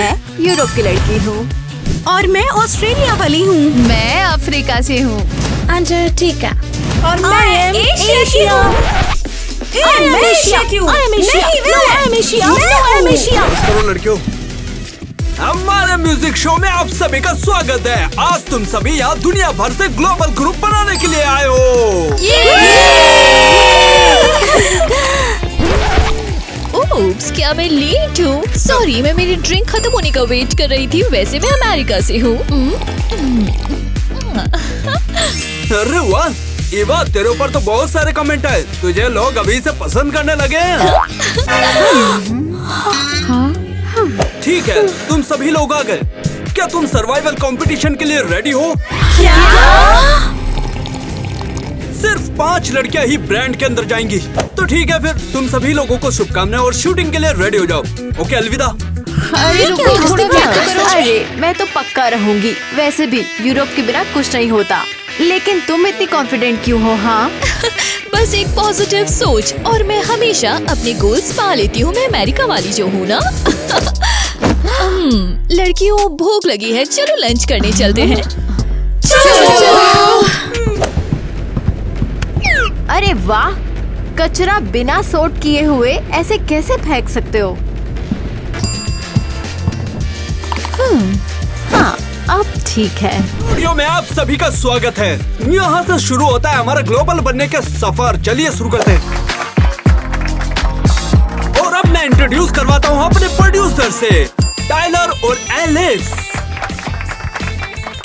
मैं यूरोप की लड़की हूँ। और मैं ऑस्ट्रेलिया वाली हूँ। मैं अफ्रीका से हूँ। अंटार्कटिका। और मैं एशिया। करो लड़कियों, हमारे म्यूजिक शो में आप सभी का स्वागत है। आज तुम सभी यहाँ दुनिया भर से ग्लोबल ग्रुप बनाने के लिए आए हो। Oops, क्या मैं लेट हूँ? सॉरी, मैं मेरी ड्रिंक खत्म होने का वेट कर रही थी। वैसे मैं अमेरिका से हूँ। अरे वाह इवा, तेरे ऊपर तो बहुत सारे कमेंट आए। तुझे लोग अभी से पसंद करने लगे हैं। ठीक है, तुम सभी लोग आ गए। क्या तुम सर्वाइवल कंपटीशन के लिए रेडी हो? सिर्फ 5 लड़कियां ही ब्रांड के अंदर जाएंगी। तो ठीक है, फिर तुम सभी लोगों को शुभकामनाएं और शूटिंग के लिए रेडी हो जाओ। ओके, अलविदा। अरे रुको, थोड़ा वेट तो करो। अरे मैं तो पक्का रहूंगी। वैसे भी यूरोप के बिना कुछ नहीं होता। लेकिन तुम इतनी कॉन्फिडेंट क्यों हो? हाँ बस एक पॉजिटिव सोच, और मैं हमेशा अपने गोल्स पा लेती हूँ। मैं अमेरिका वाली जो हूँ ना। लड़कियों, भूख लगी है, चलो लंच करने चलते हैं। चलो। अरे वाह, कचरा बिना सॉर्ट किए हुए ऐसे कैसे फेंक सकते हो? हाँ, अब ठीक है। स्टूडियो में आप सभी का स्वागत है। यहाँ से शुरू होता है हमारा ग्लोबल बनने का सफर। चलिए शुरू करते हैं। और अब मैं इंट्रोड्यूस करवाता हूँ अपने प्रोड्यूसर से, टाइलर और एलिस।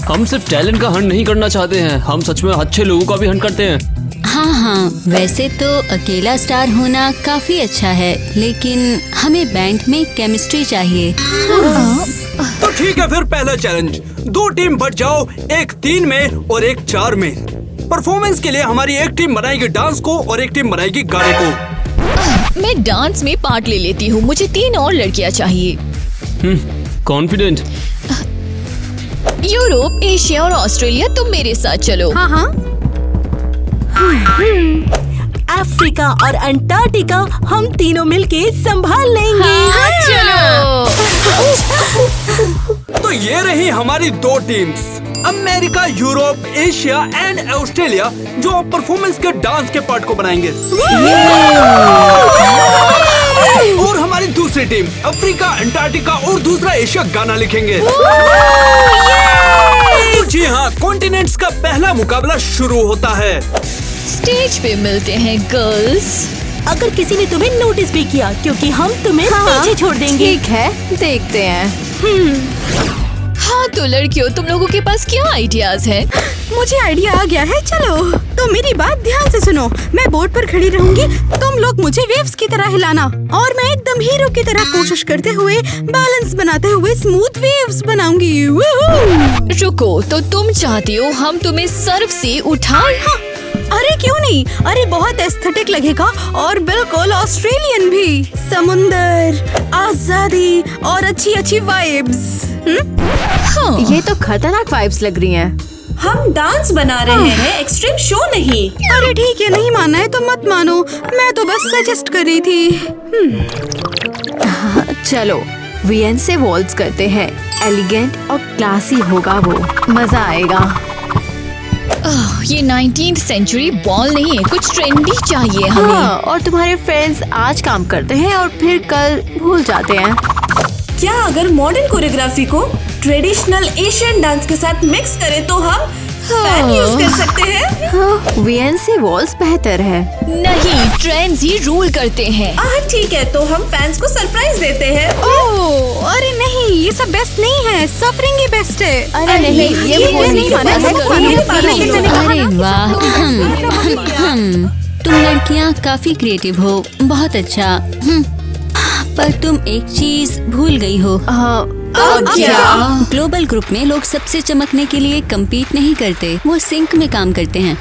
हम सिर्फ टैलेंट का हंट नहीं करना चाहते हैं, हम सच में अच्छे लोगों का भी हंट करते हैं। हाँ, वैसे तो अकेला स्टार होना काफी अच्छा है, लेकिन हमें बैंड में केमिस्ट्री चाहिए। तो ठीक है, फिर पहला चैलेंज। 2 टीम बट जाओ, एक 3 में और एक 4 में। परफॉर्मेंस के लिए हमारी एक टीम बनाएगी डांस को और एक टीम बनाएगी गाने को। मैं डांस में पार्ट ले लेती हूँ। मुझे 3 और लड़कियाँ चाहिए। कॉन्फिडेंट। यूरोप, एशिया और ऑस्ट्रेलिया, तुम मेरे साथ चलो। हाँ हाँ। अफ्रीका और अंटार्कटिका हम तीनों मिलके संभाल लेंगे। चलो। तो ये रही हमारी 2 teams, America, Europe, Asia and Australia, जो परफॉर्मेंस के डांस के पार्ट को बनाएंगे। और हमारी दूसरी टीम अफ्रीका, अंटार्कटिका और दूसरा एशिया गाना लिखेंगे। तो जी हाँ, कॉन्टिनेंट्स का पहला मुकाबला शुरू होता है। स्टेज पे मिलते हैं गर्ल्स। अगर किसी ने तुम्हें नोटिस भी किया, क्योंकि हम तुम्हें पीछे छोड़ देंगे। ठीक है, देखते हैं। हाँ तो लड़कियों, तुम लोगों के पास क्या आइडियाज हैं? मुझे आइडिया आ गया है। चलो, तो मेरी बात ध्यान से सुनो। मैं बोर्ड पर खड़ी रहूंगी, तुम लोग मुझे वेव्स की तरह हिलाना, और मैं एकदम हीरो की तरह कोशिश करते हुए, बैलेंस बनाते हुए स्मूथ वेव्स बनाऊंगी। रुको, तो तुम चाहती हो हम तुम्हें सर्फ से उठाएं? हाँ, अरे क्यों नहीं? अरे बहुत एस्थेटिक लगेगा और बिल्कुल ऑस्ट्रेलियन भी। समुंदर, आजादी और अच्छी अच्छी वाइब्स। हाँ। ये तो खतरनाक वाइब्स लग रही हैं। हम डांस बना रहे हैं, एक्सट्रीम शो नहीं। अरे ठीक है, नहीं मानना है तो मत मानो, मैं तो बस सजेस्ट कर रही थी। चलो, वीएन से वॉल्स करते हैं। एलिगेंट और क्लासी होगा वो, मजा आएगा। ये 19th सेंचुरी बॉल नहीं है, कुछ ट्रेंडी चाहिए हमें। हाँ, और तुम्हारे फ्रेंड्स आज काम करते हैं और फिर कल भूल जाते हैं। क्या अगर मॉडर्न कोरियोग्राफी को ट्रेडिशनल एशियन डांस के साथ मिक्स करें तो हम फैन यूज कर सकते हैं? हाँ, वीएन से वॉल्स बेहतर है। नहीं, ट्रेंड्स ही रूल करते हैं। ठीक है, तो हम फैंस को सरप्राइज देते हैं। ओह, अरे नहीं, ये सब बेस्ट नहीं है, सफरिंग ही बेस्ट है। अरे नहीं, ये नहीं माना है। अरे वाह, तुम लड़कियाँ काफी क्रिएटिव हो, बहुत अच्छा। पर तुम एक चीज भूल गई हो। क्या? ग्लोबल ग्रुप में लोग सबसे चमकने के लिए compete नहीं करते, वो सिंक में काम करते हैं।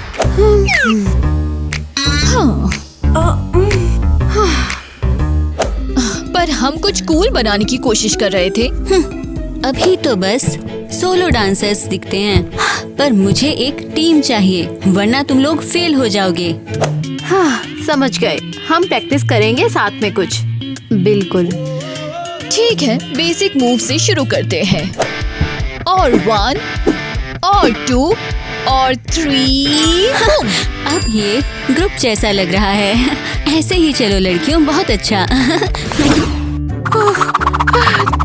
पर हम कुछ कूल बनाने की कोशिश कर रहे थे। अभी तो बस सोलो डांसर्स दिखते हैं, पर मुझे एक टीम चाहिए, वरना तुम लोग फेल हो जाओगे। हाँ, समझ गए। हम प्रैक्टिस करेंगे साथ में कुछ। बिल्कुल। ठीक है, बेसिक मूव से शुरू करते हैं। और 1 और 2 और 3। अब ये ग्रुप जैसा लग रहा है। ऐसे ही चलो लड़कियों, बहुत अच्छा।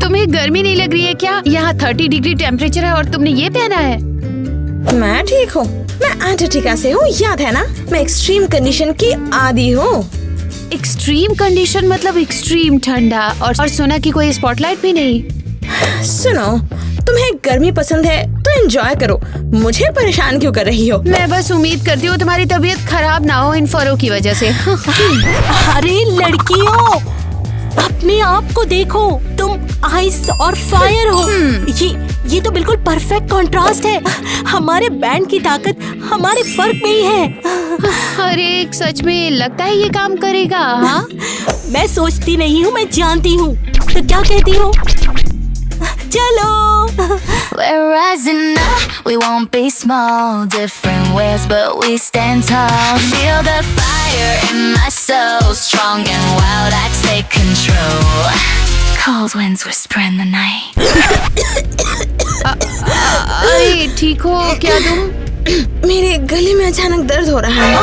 तुम्हें गर्मी नहीं लग रही है क्या? यहाँ 30 डिग्री टेम्परेचर है और तुमने ये पहना है। मैं ठीक हूँ। मैं अंटार्कटिका से हूँ, याद है ना? मैं एक्सट्रीम कंडीशन की आदी हूँ। एक्सट्रीम कंडीशन मतलब एक्सट्रीम ठंडा, और सुना कि कोई स्पॉटलाइट भी नहीं। सुनो, तुम्हें गर्मी पसंद है तो एंजॉय करो, मुझे परेशान क्यों कर रही हो? मैं बस उम्मीद करती हूँ तुम्हारी तबीयत खराब ना हो इन फरों की वजह से। अरे लड़कियों, अपने आप को देखो, तुम आइस और फायर हो। ये तो बिल्कुल परफेक्ट कंट्रास्ट है। हमारे बैंड की ताकत हमारे फर्क में ही है। अरे सच में लगता है ये काम करेगा? हाँ? मैं सोचती नहीं हूँ, मैं जानती हूँ। तो क्या कहती हो? चलो। We're rising up, we won't be small. Different ways, but we stand tall. Feel the fire in my soul, strong and wild, I take control. Cold winds whisper in the night. अरे ठीक हो क्या तुम? मेरे गले में अचानक दर्द हो रहा है।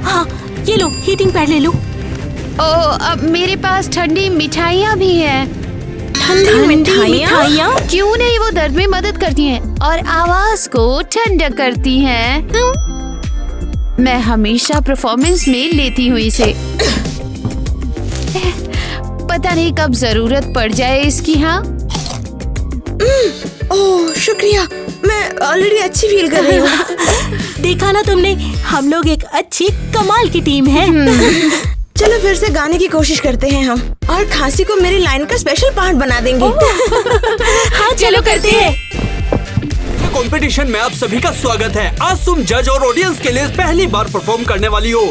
हाँ, ये लो, हीटिंग पैड ले लो। अब मेरे पास ठंडी मिठाइयाँ भी हैं। ठंडी मिठाइयाँ? क्यों नहीं, वो दर्द में मदद करती हैं और आवाज को ठंडा करती हैं। मैं हमेशा परफॉर्मेंस में लेती हूँ इसे। पता नहीं कब जरूरत पड़ जाए इसकी। हाँ, ओह शुक्रिया, मैं ऑलरेडी अच्छी फील कर रही हूँ। देखा ना तुमने, हम लोग एक अच्छी कमाल की टीम है। चलो फिर से गाने की कोशिश करते हैं हम, और खांसी को मेरी लाइन का स्पेशल पार्ट बना देंगे। हाँ चलो करते हैं। कंपटीशन में आप सभी का स्वागत है। आज तुम जज और ऑडियंस के लिए पहली बार परफॉर्म करने वाली हो।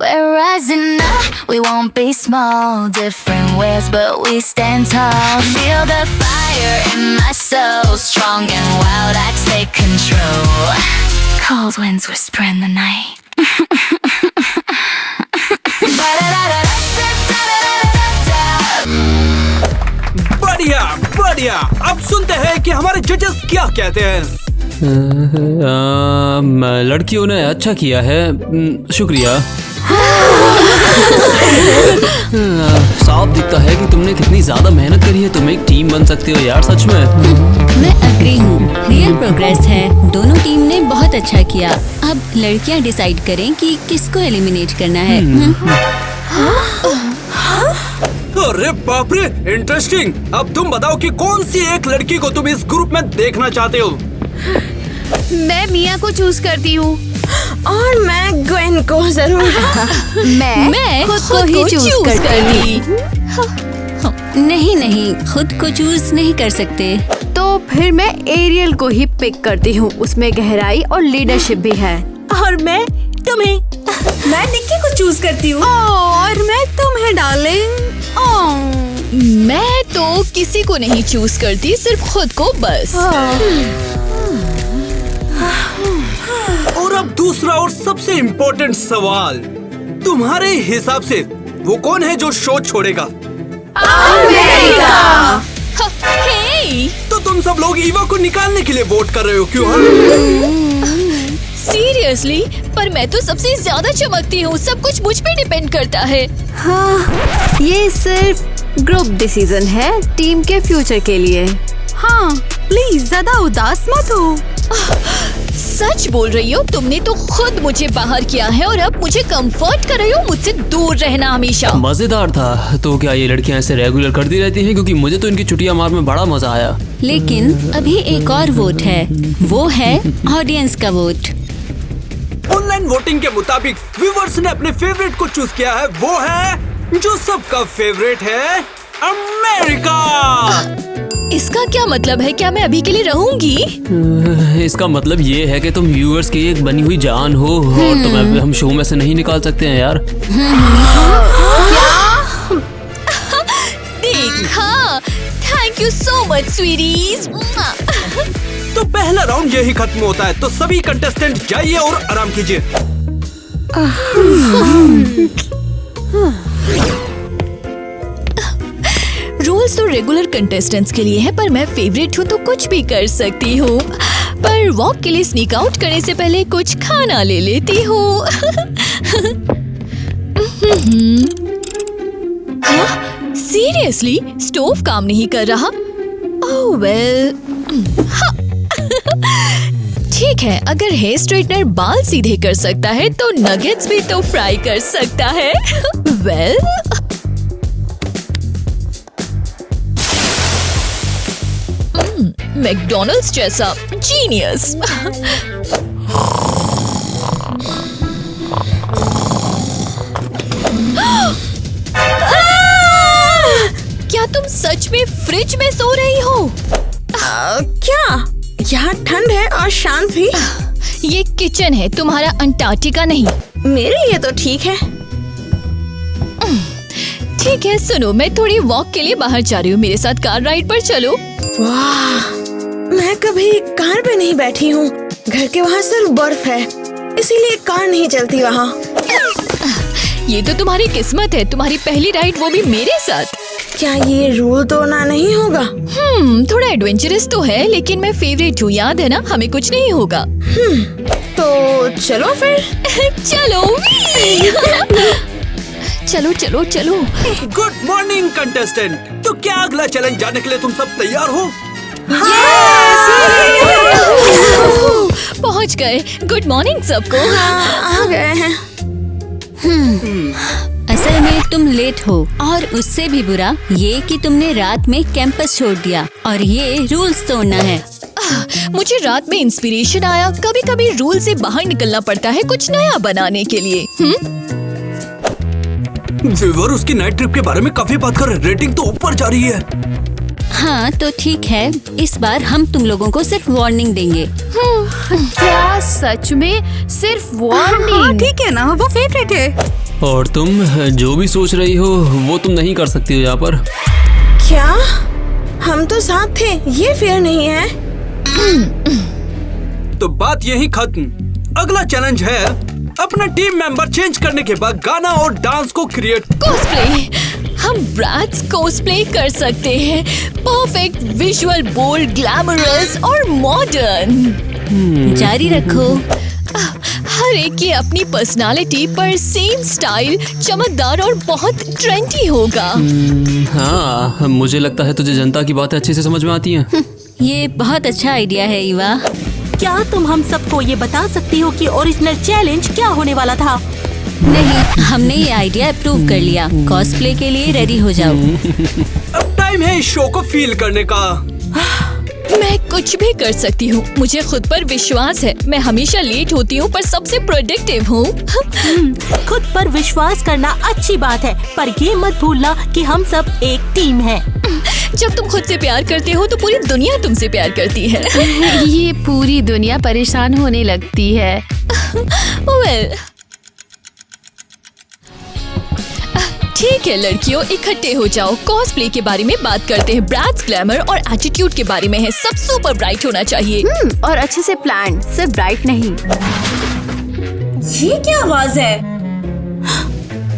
We're rising up, we won't be small. Different ways, but we stand tall. Feel the fire in my soul, strong and wild, I take control. Cold winds whisper in the night. बढ़िया बढ़िया। अब सुनते हैं कि हमारे जजेस क्या कहते हैं। लड़कियों ने अच्छा किया है, शुक्रिया। साफ दिखता है कि तुमने कितनी ज्यादा मेहनत करी है। तुम एक टीम बन सकते हो यार, सच में। मैं अग्री हूँ, रियल प्रोग्रेस है। दोनों टीम ने बहुत अच्छा किया। अब लड़कियाँ डिसाइड करें कि किसको एलिमिनेट करना है। अरे बाप रे, इंटरेस्टिंग। अब तुम बताओ कि कौन सी एक लड़की को तुम इस ग्रुप में देखना चाहते हो? मैं मिया को चूज करती हूँ। और मैं ग्वेन को जरूर। मैं खुद को ही चूज करती। नहीं, खुद को चूज नहीं कर सकते। तो फिर मैं एरियल को ही पिक करती हूँ, उसमें गहराई और लीडरशिप भी है। और मैं तुम्हें। मैं निक्की को चूज करती हूँ। और मैं तुम्हें डार्लिंग। मैं तो किसी को नहीं चूज करती, सिर्फ खुद को बस। और अब दूसरा और सबसे इम्पोर्टेंट सवाल, तुम्हारे हिसाब से वो कौन है जो शो छोड़ेगा? हे! तो तुम सब लोग ईवा को निकालने के लिए वोट कर रहे हो, क्यों? सीरियसली? पर मैं तो सबसे ज्यादा चमकती हूँ, सब कुछ मुझ पे डिपेंड करता है। हाँ, ये सिर्फ ग्रुप डिसीजन है, टीम के फ्यूचर के लिए। हाँ प्लीज ज्यादा उदास मत हो। सच बोल रही हो, तुमने तो खुद मुझे बाहर किया है और अब मुझे कंफर्ट कर रही हो मुझसे दूर रहना हमेशा। मजेदार था। तो क्या ये लड़कियां ऐसे रेगुलर करती रहती हैं? क्योंकि मुझे तो इनकी छुट्टियां मार में बड़ा मजा आया। लेकिन अभी एक और वोट है, वो है ऑडियंस का वोट। ऑनलाइन वोटिंग के मुताबिक व्यूअर्स ने अपने फेवरेट को चूज किया है। वो है जो सबका फेवरेट है, अमेरिका। इसका क्या मतलब है? क्या मैं अभी के लिए रहूंगी? इसका मतलब ये है कि तुम व्यूअर्स की एक बनी हुई जान हो और तुम्हें हम शो में से नहीं निकाल सकते हैं यार। देखा, थैंक यू सो मच स्वीटीज। तो पहला राउंड यही खत्म होता है, तो सभी कंटेस्टेंट जाइए और आराम कीजिए। परफॉर्मेंस तो रेगुलर कंटेस्टेंट्स के लिए है, पर मैं फेवरेट हूँ तो कुछ भी कर सकती हूँ। पर वॉक के लिए स्नीक आउट करने से पहले कुछ खाना ले लेती हूँ। सीरियसली स्टोव काम नहीं कर रहा? ओह वेल, ठीक है, अगर हेयर स्ट्रेटनर बाल सीधे कर सकता है तो नगेट्स भी तो फ्राई कर सकता है। वेल, मैकडॉनल्ड्स जैसा जीनियस। क्या तुम सच में फ्रिज में सो रही हो? क्या? यहाँ ठंड है और शांत भी। ये किचन है, तुम्हारा अंटार्कटिका नहीं। मेरे लिए तो ठीक है। ठीक है, सुनो, मैं थोड़ी वॉक के लिए बाहर जा रही हूँ, मेरे साथ कार राइड पर चलो। वाह, मैं कभी कार पे नहीं बैठी हूँ। घर के वहाँ सिर्फ बर्फ है, इसीलिए कार नहीं चलती वहाँ। ये तो तुम्हारी किस्मत है, तुम्हारी पहली राइड वो भी मेरे साथ। क्या ये रूल तोड़ना नहीं होगा? थोड़ा एडवेंचरस तो है, लेकिन मैं फेवरेट हूँ, याद है ना? हमें कुछ नहीं होगा। तो चलो फिर। चलो चलो चलो चलो। Good morning contestant. तो क्या अगला चैलेंज जाने के लिए तुम सब तैयार हो? पहुँच गए। गुड मॉर्निंग सबको। आ गए हैं। असल में तुम लेट हो, और उससे भी बुरा ये कि तुमने रात में कैंपस छोड़ दिया, और ये रूल्स तोड़ना है। मुझे रात में इंस्पिरेशन आया, कभी कभी रूल से बाहर निकलना पड़ता है कुछ नया बनाने के लिए। व्यूअर उसकी नाइट ट्रिप के बारे में काफी बात कर रहे हैं, रेटिंग तो ऊपर जा रही है। हाँ तो ठीक है, इस बार हम तुम लोगों को सिर्फ वार्निंग देंगे। क्या सच में सिर्फ हाँ, वार्निंग? ठीक है ना, वो फेवरेट है। और तुम जो भी सोच रही हो वो तुम नहीं कर सकती हो यहाँ पर। क्या? हम तो साथ थे, ये फेयर नहीं है। तो बात यही खत्म। अगला चैलेंज है अपना टीम मेंबर चेंज करने के बाद गाना और डांस को क्रिएट। कॉस्प्ले। हम ब्रैट्स कॉस्प्ले कर सकते हैं, परफेक्ट, विजुअल, बोल्ड, ग्लैमरस और मॉडर्न। जारी रखो। हर एक की अपनी पर्सनालिटी, पर सेम स्टाइल, चमकदार और बहुत ट्रेंडी होगा। हाँ, मुझे लगता है तुझे जनता की बातें अच्छे से समझ में आती हैं। ये बहुत अच्छा आइडिया है ईवा। क्या तुम हम सबको ये बता सकती हो कि ओरिजिनल चैलेंज क्या होने वाला था? नहीं, हमने ये आइडिया अप्रूव कर लिया। कॉस्प्ले के लिए रेडी हो जाओ। अब टाइम है इस शो को फील करने का। मैं कुछ भी कर सकती हूँ, मुझे खुद पर विश्वास है। मैं हमेशा लेट होती हूँ पर सबसे प्रोडक्टिव हूँ। खुद पर विश्वास करना अच्छी बात है, पर ये मत भूलना कि हम सब एक टीम है। जब तुम खुद से प्यार करते हो तो पूरी दुनिया तुमसे प्यार करती है। ये पूरी दुनिया परेशान होने लगती है। वेल, ठीक है लड़कियों, इकट्ठे हो जाओ। कॉस्प्ले के बारे में बात करते हैं। ब्रैट्स ग्लैमर और एटीट्यूड के बारे में है। सब सुपर ब्राइट होना चाहिए। और अच्छे से प्लान, सिर्फ ब्राइट नहीं। ये क्या आवाज है?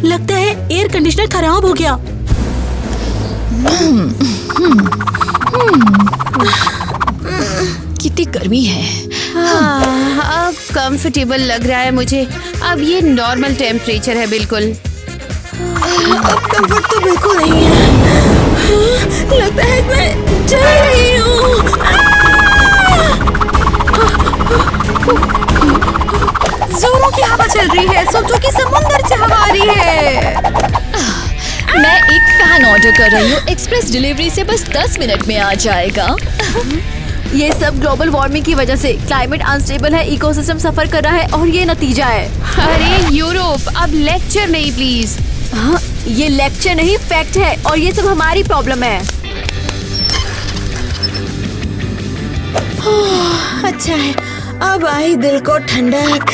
लगता है एयर कंडीशनर खराब हो गया। कितनी गर्मी है। हाँ, अब कंफर्टेबल लग रहा है मुझे। अब ये नॉर्मल टेम्परेचर है बिल्कुल। अब कंफर्ट तो बिल्कुल नहीं है। लगता है मैं जल रही हूँ। जोरों की हवा चल रही है, सोचो कि समुंदर से हवा आ रही है। मैं एक फैन ऑर्डर कर रही हूँ, एक्सप्रेस डिलीवरी से बस 10 मिनट में आ जाएगा। ये सब ग्लोबल वार्मिंग की वजह से क्लाइमेट अनस्टेबल है, इकोसिस्टम सफर कर रहा है और ये नतीजा है। अरे यूरोप, अब लेक्चर नहीं प्लीज। हाँ, ये लेक्चर नहीं, फैक्ट है, और ये सब हमारी प्रॉब्लम है। अच्छा है, अब आई दिल को ठंडक।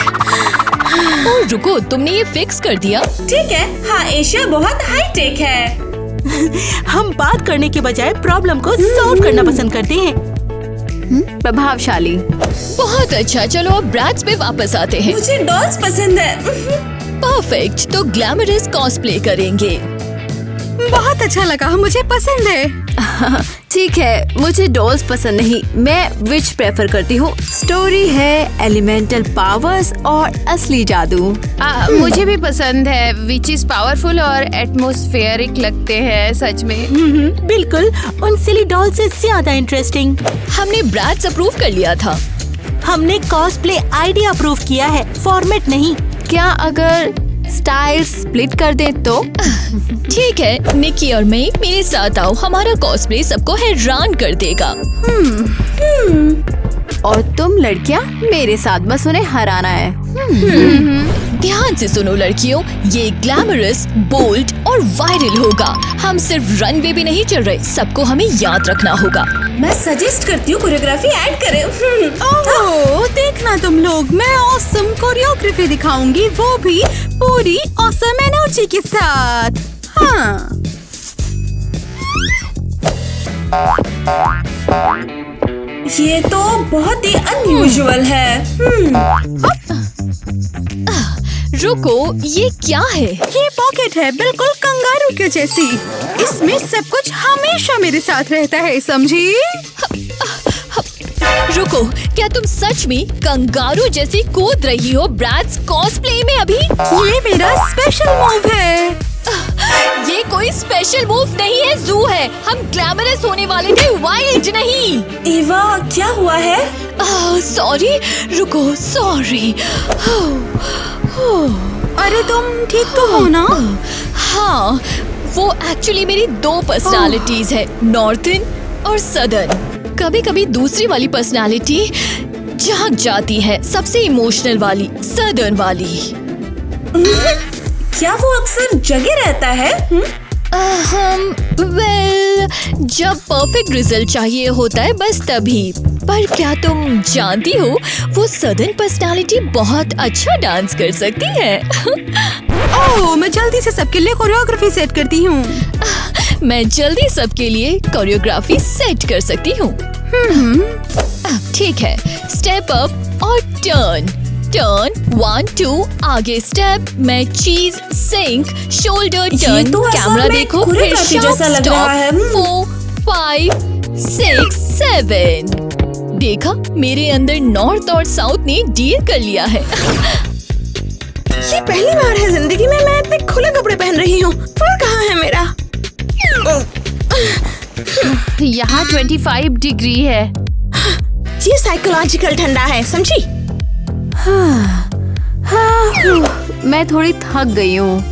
और रुको, तुमने ये फिक्स कर दिया? ठीक है, हाँ एशिया बहुत हाई टेक है। हम बात करने के बजाय प्रॉब्लम को सॉल्व करना पसंद करते हैं। प्रभावशाली। बहुत अच्छा, चलो अब ब्रैट्स पे वापस आते हैं। मुझे डॉल्स पसंद है। परफेक्ट, तो ग्लैमरस कॉस्प्ले करेंगे। बहुत अच्छा लगा, मुझे पसंद है। ठीक है, मुझे डॉल्स पसंद नहीं, मैं विच प्रेफर करती हूँ। स्टोरी है, एलिमेंटल पावर्स और असली जादू। मुझे भी पसंद है, विच इज पावरफुल और एटमॉस्फेरिक लगते हैं सच में। बिल्कुल, उन सिली डॉल से ज्यादा इंटरेस्टिंग। हमने ब्रैड्स अप्रूव कर लिया था। हमने कॉस्प्ले आइडिया अप्रूव किया है, फॉर्मेट नहीं। क्या अगर स्टाइल स्प्लिट कर दे तो? ठीक है, निकी और मैं मेरे साथ आओ, हमारा कॉस्प्ले सबको हैरान कर देगा। और तुम लड़कियाँ मेरे साथ, बस उन्हें हराना है। ध्यान से सुनो लड़कियों, ये ग्लैमरस, बोल्ड और वायरल होगा। हम सिर्फ रनवे भी नहीं चल रहे, सबको हमें याद रखना होगा। मैं सजेस्ट करती हूँ कोरियोग्राफी ऐड करें। ओह, देखना तुम लोग, मैं ऑसम कोरियोग्राफी दिखाऊंगी, वो भी पूरी ऑसम एनर्जी के साथ। हाँ। ये तो बहुत ही अनयूजुअल है। रुको, ये क्या है? ये पॉकेट है, बिल्कुल कंगारू के जैसी। इसमें सब कुछ हमेशा मेरे साथ रहता है, समझी? रुको, क्या तुम सच में कंगारू जैसी कूद रही हो ब्रैड्स कॉस्प्ले में अभी? ये मेरा स्पेशल मूव है। ये कोई स्पेशल मूव नहीं है, जू है। हम ग्लैमरस होने वाले थे, वाइल्ड नहीं। ईवा, क्या हुआ है? सॉरी, रुको, सॉरी। अरे तुम ठीक तो हो ना? हाँ, वो एक्चुअली मेरी दो पर्सनालिटीज है, नॉर्थर्न और सदर्न। कभी कभी दूसरी वाली पर्सनालिटी जाग जाती है, सबसे इमोशनल वाली, सदर्न वाली। क्या वो अक्सर जगे रहता है? वेल, जब परफेक्ट रिजल्ट चाहिए होता है बस तभी। पर क्या तुम जानती हो, वो सदर्न पर्सनालिटी बहुत अच्छा डांस कर सकती है। ओह, मैं जल्दी से सबके लिए कोरियोग्राफी सेट करती हूँ। मैं जल्दी सबके लिए कोरियोग्राफी सेट कर सकती हूँ। ठीक है, स्टेप अप और टर्न। टर्न 1 2, आगे स्टेप, मैं चीज, सिंक, शोल्डर टर्न, तो कैमरा देखो, फिर कोरियोग्राफी जैसा लग रहा है। 4 5 6 7। देखा, मेरे अंदर नॉर्थ और साउथ ने डील कर लिया है। ये पहली बार है जिंदगी में मैं इतने खुले कपड़े पहन रही हूँ। फुल कहाँ है मेरा? यहाँ 25 डिग्री है। ये साइकोलॉजिकल ठंडा है, समझी? मैं थोड़ी थक गई हूँ।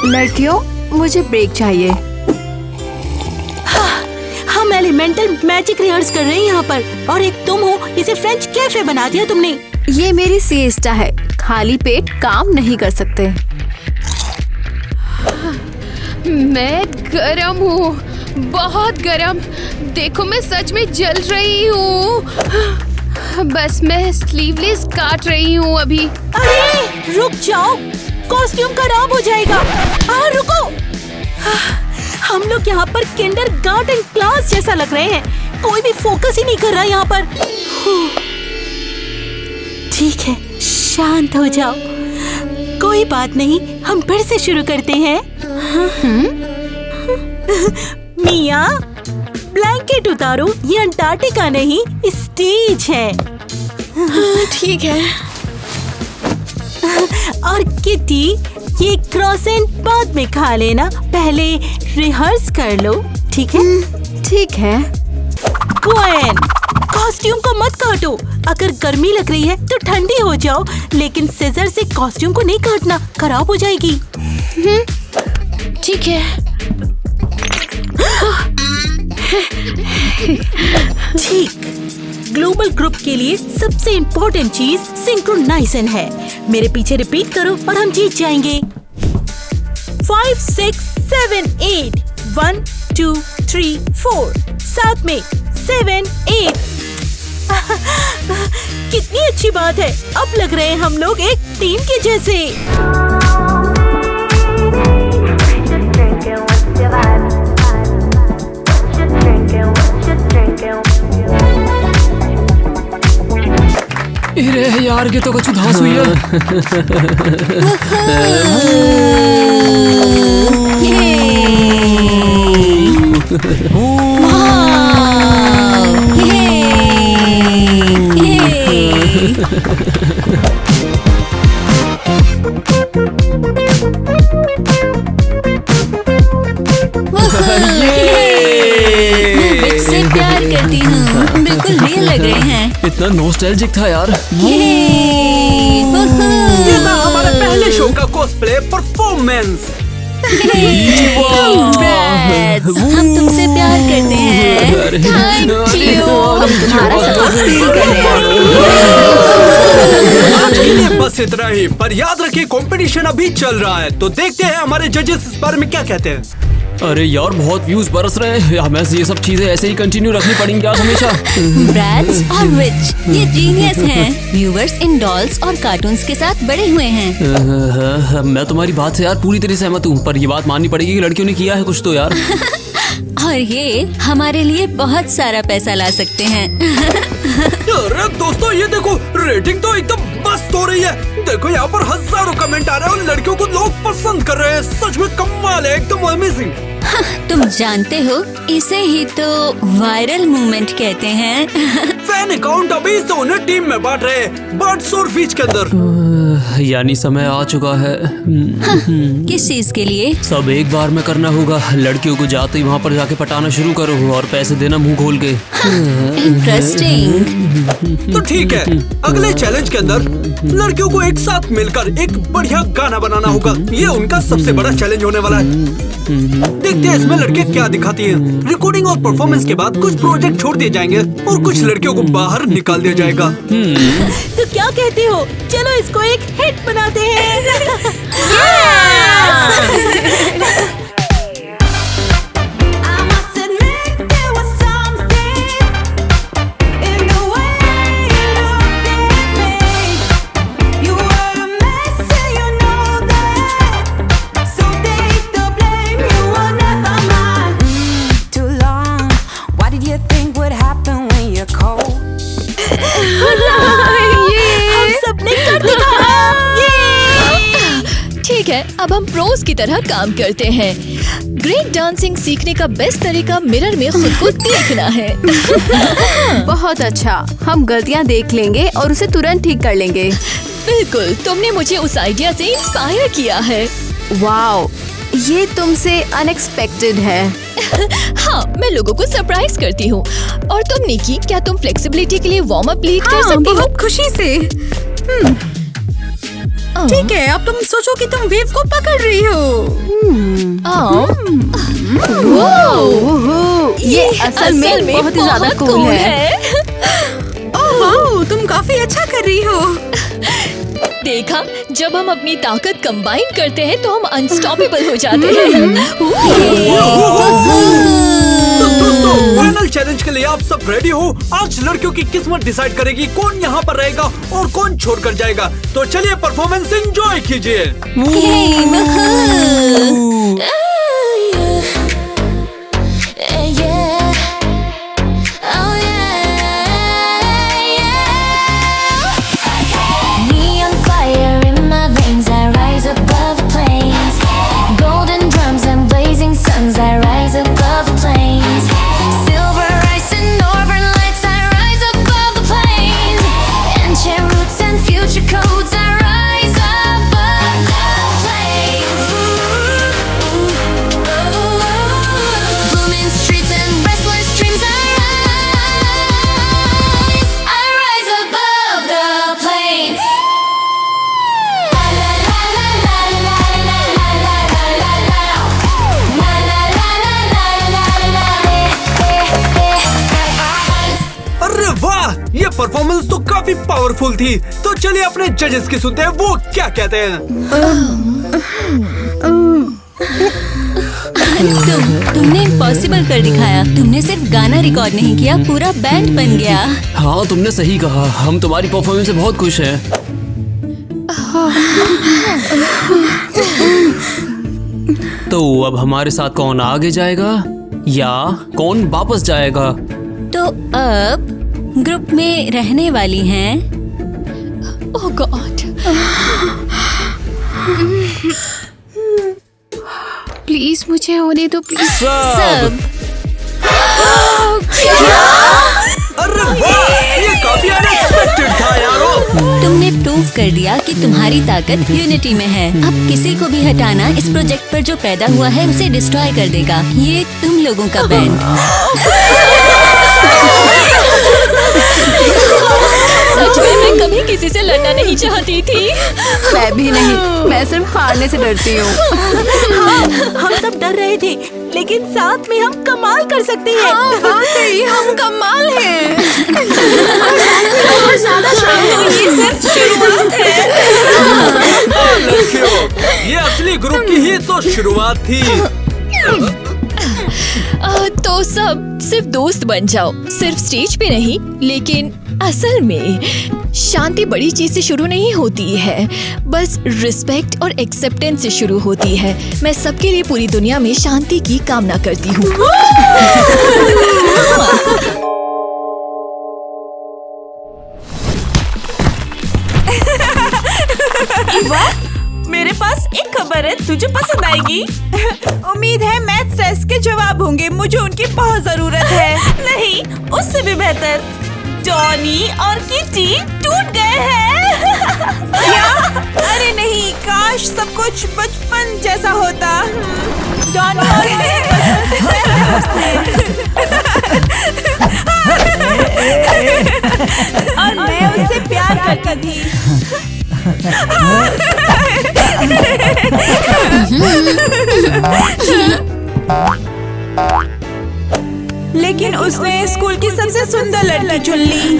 लड़कियों, मुझे ब्रेक चाहिए। हम एलिमेंटल मैजिक रिहर्स कर रहे हैं यहाँ पर, और एक तुम हो, इसे फ्रेंच कैफे बना दिया तुमने। ये मेरी सिएस्टा है, खाली पेट काम नहीं कर सकते। मैं गरम हूँ, बहुत गरम। देखो, मैं सच में जल रही हूँ। बस मैं स्लीवलेस काट रही हूँ अभी। अरे रुक जाओ, कॉस्ट्यूम खराब हो जाएगा। रुको, हम लोग यहाँ पर किंडरगार्टन क्लास जैसा लग रहे हैं। कोई भी फोकस ही नहीं कर रहा यहाँ पर। ठीक है, शांत हो जाओ, कोई बात नहीं, हम फिर से शुरू करते हैं। मिया, ब्लैंकेट उतारो, ये अंटार्कटिका नहीं, स्टेज है। ठीक है। और किटी, ये क्रॉसेंट बाद में खा लेना, पहले रिहर्स कर लो, ठीक है? ठीक है। ग्वेन, कॉस्ट्यूम को मत काटो। अगर गर्मी लग रही है तो ठंडी हो जाओ, लेकिन सीजर से कॉस्ट्यूम को नहीं काटना, खराब हो जाएगी। ठीक है। ठीक। ग्लोबल ग्रुप के लिए सबसे इम्पोर्टेंट चीज सिंक्रोनाइजेशन है। मेरे पीछे रिपीट करो और हम जीत जाएंगे। 5 6 7 8 1 2 3 4। साथ में 7 8। कितनी अच्छी बात है, अब लग रहे हैं हम लोग एक टीम के जैसे। अरे यार, ये तो कुछ घास हुई है। ये मैं विच से प्यार करती हूँ, बिल्कुल रियल लग रहे हैं। इतना नॉस्टैल्जिक था यार। ये था हमारे पहले शो का कॉस्प्ले परफॉर्मेंस। हम तुमसे प्यार करते हैं। तुम्हारा सब फील कर रहे हैं। आज के लिए बस इतना ही, पर याद रखिए कंपटीशन अभी चल रहा है, तो देखते हैं हमारे जजेस इस बारे में क्या कहते हैं। अरे यार बहुत व्यूज बरस रहे हैं, हमें ये सब चीजें ऐसे ही कंटिन्यू रखनी पड़ेंगी यार हमेशा। ब्रैड्स और विच ये जीनियस हैं। व्यूअर्स इन डॉल्स और कार्टून्स के साथ बड़े हुए हैं। मैं तुम्हारी बात से यार पूरी तरह सहमत हूँ, पर ये बात माननी पड़ेगी कि लड़कियों ने किया है कुछ तो यार। और ये हमारे लिए बहुत सारा पैसा ला सकते हैं। अरे दोस्तों ये देखो, रेटिंग तो एकदम मस्त हो रही है। देखो यहाँ पर हजारों कमेंट आ रहे हैं और लड़कियों को लोग पसंद कर रहे हैं। सच में कमाल है, एकदम अमेजिंग। तुम जानते हो इसे ही तो वायरल मूवमेंट कहते हैं। फैन अकाउंट अभी से उन्हें टीम में बांट रहे हैं, बर्ड्स और फिश के अंदर। यानी समय आ चुका है। किस चीज के लिए? सब एक बार में करना होगा। लड़कियों को जाते ही वहाँ पर जाके पटाना शुरू करो और पैसे देना मुंह खोल के। इंटरेस्टिंग। तो ठीक है, अगले चैलेंज के अंदर लड़कियों को एक साथ मिलकर एक बढ़िया गाना बनाना होगा। ये उनका सबसे बड़ा चैलेंज होने वाला है। देखते हैं इसमें लड़कियां क्या दिखाती हैं। रिकॉर्डिंग और परफॉर्मेंस के बाद कुछ प्रोजेक्ट छोड़ दिए जाएंगे और कुछ लड़कियों को बाहर निकाल दिया जाएगा। तो क्या कहते हो, चलो इसको एक हिट बनाते हैं। ठीक है, अब हम प्रोस की तरह काम करते हैं। ग्रेट डांसिंग सीखने का बेस्ट तरीका मिरर में खुद को देखना है। बहुत अच्छा, हम गलतियाँ देख लेंगे और उसे तुरंत ठीक कर लेंगे। बिल्कुल, तुमने मुझे उस आइडिया से इंस्पायर किया है। वाओ, ये तुमसे अनएक्सपेक्टेड है। हाँ, मैं लोगों को सरप्राइज करती हूँ। और तुम निकी, क्या तुम फ्लेक्सिबिलिटी के लिए वार्म अप लीड कर सकती हो? बहुत खुशी से। ठीक है, अब तुम सोचो कि तुम वेव को पकड़ रही हो। ये असल में बहुत ही ज्यादा कूल है। ओह वाओ, तुम काफी अच्छा कर रही हो। देखा, जब हम अपनी ताकत कंबाइन करते हैं तो हम अनस्टॉपेबल हो जाते हैं। तो दोस्तों, फाइनल चैलेंज के लिए आप सब रेडी हो? आज लड़कियों की किस्मत डिसाइड करेगी कौन यहाँ पर रहेगा और कौन छोड़कर जाएगा। तो चलिए परफॉर्मेंस एंजॉय कीजिए। ये परफॉर्मेंस तो काफी पावरफुल थी। तो चलिए अपने जजेस की सुनते हैं, वो क्या कहते हैं। तुमने इम्पॉसिबल कर दिखाया। तुमने सिर्फ गाना रिकॉर्ड नहीं किया, पूरा बैंड बन गया। हाँ, तुमने सही कहा। हम तुम्हारी परफॉर्मेंस से बहुत खुश हैं। तो अब हमारे साथ कौन आगे जाएगा या कौन वापस जाएगा? तो अब ग्रुप में रहने वाली हैं। ओह गॉड, प्लीज मुझे होने दो, प्लीज। सब अरे वाह, ये काफी अनएक्सपेक्टेड था यारो। तुमने प्रूव कर दिया कि तुम्हारी ताकत यूनिटी में है। अब किसी को भी हटाना इस प्रोजेक्ट पर जो पैदा हुआ है उसे डिस्ट्रॉय कर देगा। ये तुम लोगों का बैंड। सच में मैं कभी किसी से लड़ना नहीं चाहती थी। मैं भी नहीं, मैं सिर्फ हारने से डरती हूँ। हम सब डर रहे थे, लेकिन साथ में हम कमाल कर सकते हैं। वाकई हम कमाल हैं। ये सिर्फ शुरुआत है। लड़कियों, ये असली ग्रुप की ही तो शुरुआत थी। तो सब सिर्फ दोस्त बन जाओ, सिर्फ स्टेज पे नहीं, लेकिन असल में शांति बड़ी चीज से शुरू नहीं होती है, बस रिस्पेक्ट और एक्सेप्टेंस से शुरू होती है। मैं सबके लिए पूरी दुनिया में शांति की कामना करती हूँ। मेरे पास एक खबर है, तुझे पसंद आएगी। उम्मीद है मैथ टेस्ट के जवाब होंगे, मुझे उनकी बहुत जरूरत है। नहीं, उससे भी बेहतर, जॉनी और किटी टूट गए हैं। क्या? अरे नहीं, काश सब कुछ बचपन जैसा होता। जॉनी और मैं उससे प्यार करती थी। लेकिन उसने स्कूल की सबसे सुंदर लड़की चुन ली।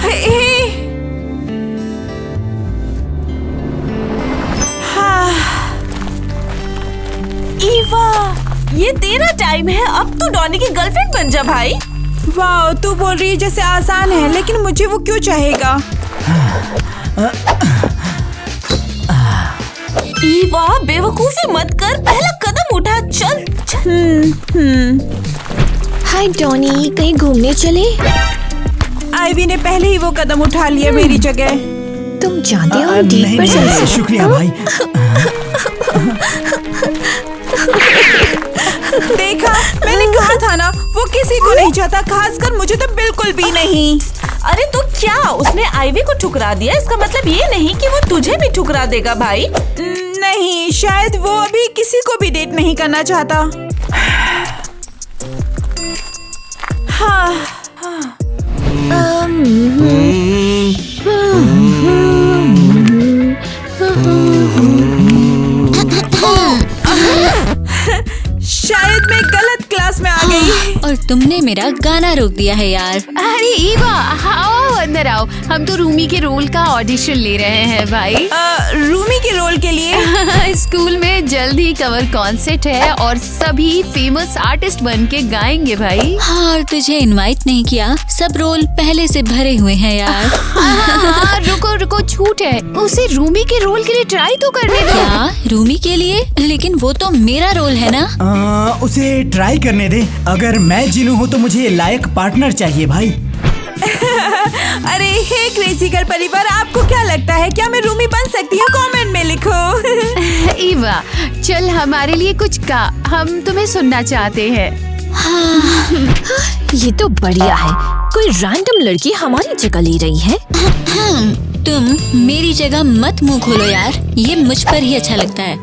ईवा, ये तेरा टाइम है, अब तू डॉनी की गर्लफ्रेंड बन जा भाई। वाह, तू बोल रही है जैसे आसान है, लेकिन मुझे वो क्यों चाहेगा? ईवा, बेवकूफी मत कर, पहला कदम उठा, चल चल। हाय डॉनी, कहीं घूमने चले? आईवी ने पहले ही वो कदम उठा लिया मेरी जगह। तुम जानते हो डेट पर चल सकते। शुक्रिया भाई। देखा, मैंने कहा था ना, वो किसी को नहीं चाहता, खासकर मुझे तो बिल्कुल भी नहीं। अरे तो क्या, उसने आईवी को ठुकरा दिया, इसका मतलब ये नहीं कि वो तुझे भी ठुकरा देगा भाई। नहीं, शायद वो अभी किसी को भी डेट नहीं करना चाहता। हाँ, शायद मैं गलत क्लास में आ गई। और तुमने मेरा गाना रोक दिया है यार। अरे ईवा, आओ अंदर आओ, हम तो रूमी के रोल का ऑडिशन ले रहे हैं भाई। रूमी के रोल के लिए? स्कूल में जल्द ही कवर कॉन्सर्ट है और सभी फेमस आर्टिस्ट बन के गाएंगे भाई। हाँ, और तुझे इनवाइट नहीं किया, सब रोल पहले से भरे हुए हैं यार। हाँ, रुको रुको, छूट है, उसे रूमी के रोल के लिए ट्राई तो करने दो। क्या रूमी के लिए? लेकिन वो तो मेरा रोल है ना। उसे ट्राई करने दे, अगर मैं जिनू हूँ तो मुझे लायक पार्टनर चाहिए भाई। अरे हे क्रेजी गर्ल परिवार, आपको क्या लगता है, क्या मैं रूमी बन सकती हूँ? कमेंट में लिखो। ईवा, चल हमारे लिए कुछ गा, हम तुम्हें सुनना चाहते हैं। ये तो बढ़िया है, कोई रैंडम लड़की हमारी जगह ले रही है। तुम मेरी जगह मत मुंह खोलो यार, ये मुझ पर ही अच्छा लगता है।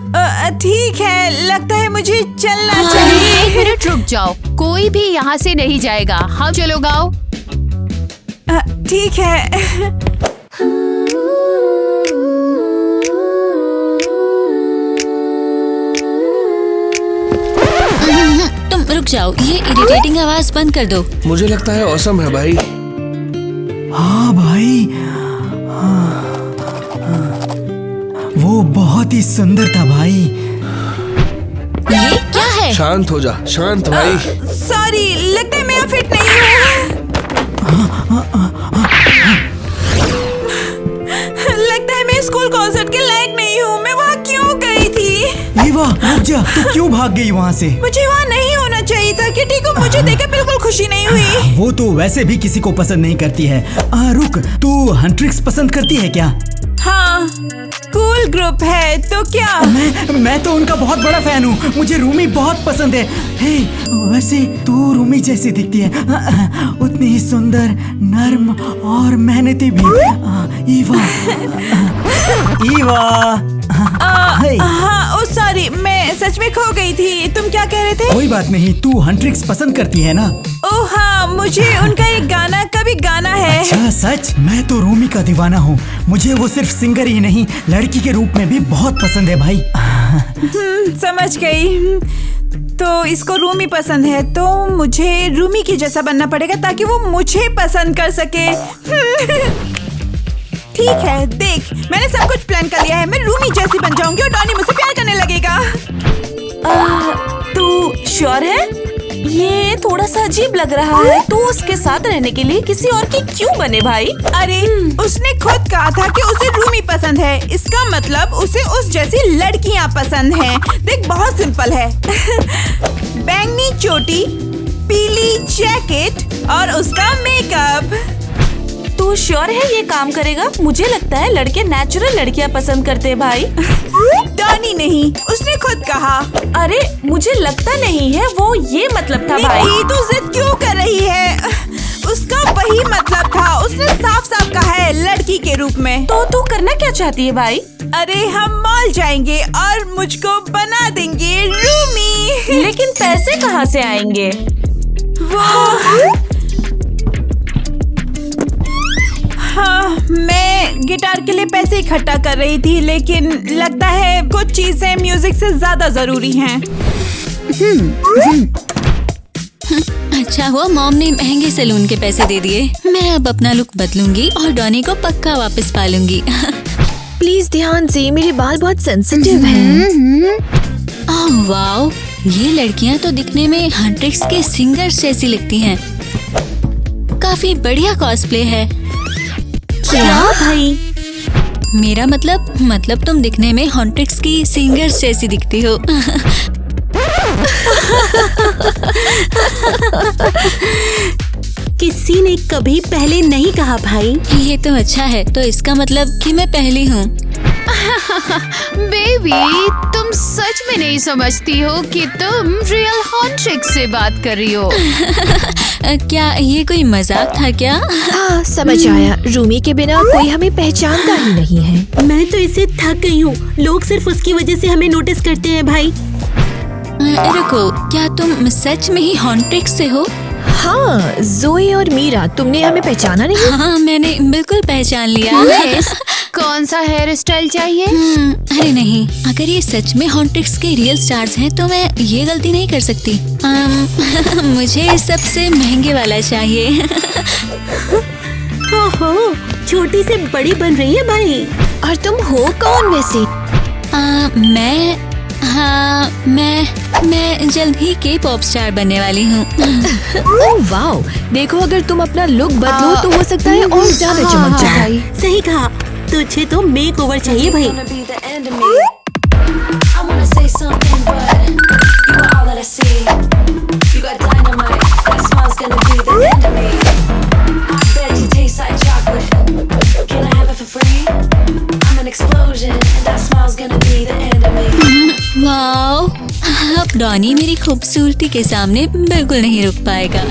ठीक है, लगता है मुझे चलना चाहिए। एक मिनट रुक जाओ, कोई भी यहाँ से नहीं जाएगा, हम चलो गाओ। ठीक है। तुम रुक जाओ, ये इरिटेटिंग आवाज बंद कर दो। मुझे लगता है औसम है भाई। हाँ भाई, वो बहुत ही सुंदर था भाई। ये क्या है? शांत हो जा, शांत भाई। सॉरी, लगता है मैं फिट नहीं हूँ। लगता है मैं स्कूल कॉन्सर्ट के लायक नहीं हूँ, मैं वहाँ क्यों गई थी? ईवा, रुक जा, तू क्यों भाग गई वहाँ से? मुझे वहाँ नहीं होना चाहिए था। किटी को मुझे देखे बिल्कुल खुशी नहीं हुई। वो तो वैसे भी किसी को पसंद नहीं करती है। रुक, तू हंट्रिक्स पसंद करती है क्या? हाँ, कूल ग्रुप है तो क्या? मैं तो उनका बहुत बड़ा फैन हूँ, मुझे रूमी बहुत पसंद है। हे, वैसे तू रूमी जैसी दिखती है, उतनी ही सुंदर, नर्म और मेहनती भी। ईवा, ईवा। हे। हाँ, ओ सॉरी, मैं सच में खो गई थी। तुम क्या कह रहे थे? कोई बात नहीं, तू हंट्रिक्स पसंद करती है ना? ओह हाँ, मुझे उनका एक गाना का भी गाना है। अच्छा सच? मैं तो रूमी का दीवाना हूँ। मुझे वो सिर्फ सिंगर ही नहीं, लड़की के रूप में भी बहुत पसंद है भाई। समझ गई। तो इसको रूमी पसंद है, तो मुझे रूमी की जैसा बनना पड़ेगा ताकि वो मुझे पसंद कर सके। ठीक है, देख, मैंने सब कुछ प्लान कर लिया है। मैं रूमी जैसी बन जाऊंगी और डॉनी मुझसे प्यार करने लगेगा। तू श्योर है? ये थोड़ा सा अजीब लग रहा है। तू उसके साथ रहने के लिए किसी और की क्यों बने भाई? अरे उसने खुद कहा था कि उसे रूमी पसंद है, इसका मतलब उसे उस जैसी लड़कियां पसंद हैं। देख, बहुत सिंपल है। बैंगनी चोटी, पीली जैकेट और उसका मेकअप। तू श्योर है ये काम करेगा? मुझे लगता है लड़के नेचुरल लड़कियां पसंद करते हैं भाई। डॉनी नहीं, उसने खुद कहा। अरे मुझे लगता नहीं है, वो ये मतलब था भाई। तू जिद क्यों कर रही है? उसका वही मतलब था, उसने साफ साफ कहा है लड़की के रूप में। तो तू करना क्या चाहती है भाई? अरे हम मॉल जाएंगे और मुझको बना देंगे रूमी। लेकिन पैसे कहाँ से आएंगे? वो हाँ, मैं गिटार के लिए पैसे इकट्ठा कर रही थी, लेकिन लगता है कुछ चीजें म्यूजिक से ज्यादा जरूरी हैं। अच्छा हुआ मॉम ने महंगे सैलून के पैसे दे दिए। मैं अब अपना लुक बदलूंगी और डॉनी को पक्का वापस पालूंगी। प्लीज ध्यान से, मेरे बाल बहुत सेंसिटिव हैं। ओह वाओ, ये लड़कियां तो दिखने में हंट्रिक्स के सिंगर्स जैसी लगती हैं। काफी बढ़िया कॉस्प्ले है। क्या भाई? मेरा मतलब तुम दिखने में हंट्रिक्स की सिंगर्स जैसी दिखती हो। किसी ने कभी पहले नहीं कहा भाई। ये तो अच्छा है, तो इसका मतलब कि मैं पहली हूँ। बेबी, तुम सच में नहीं समझती हो कि तुम रियल हॉन्ट्रिक्स से बात कर रही हो। क्या ये कोई मजाक था क्या? हाँ, समझ आया। रूमी के बिना कोई हमें पहचानता ही नहीं है। मैं तो इससे थक गई हूँ। लोग सिर्फ उसकी वजह से हमें नोटिस करते हैं भाई। रुको, क्या तुम सच में ही हॉन्ट्रिक्स से हो? हाँ, जोई और मीरा, तुमने हमें पहचाना नहीं? हाँ, मैंने बिल्कुल पहचान लिया। कौन सा हेयर स्टाइल चाहिए? अरे नहीं, अगर ये सच में हॉन्ट्रिक्स के रियल स्टार्स हैं तो मैं ये गलती नहीं कर सकती। मुझे सबसे महंगे वाला चाहिए। ओहो, छोटी से बड़ी बन रही है भाई। और तुम हो कौन वैसे? मैं जल्द ही के पॉप स्टार बनने वाली हूँ। ओह वाओ, देखो अगर तुम अपना लुक बदलो तो हो सकता है और ज्यादा चमक जाए। सही कहा, तुझे तो मेक ओवर चाहिए भाई। वाओ, अब डॉनी मेरी खूबसूरती के सामने बिल्कुल नहीं रुक पाएगा।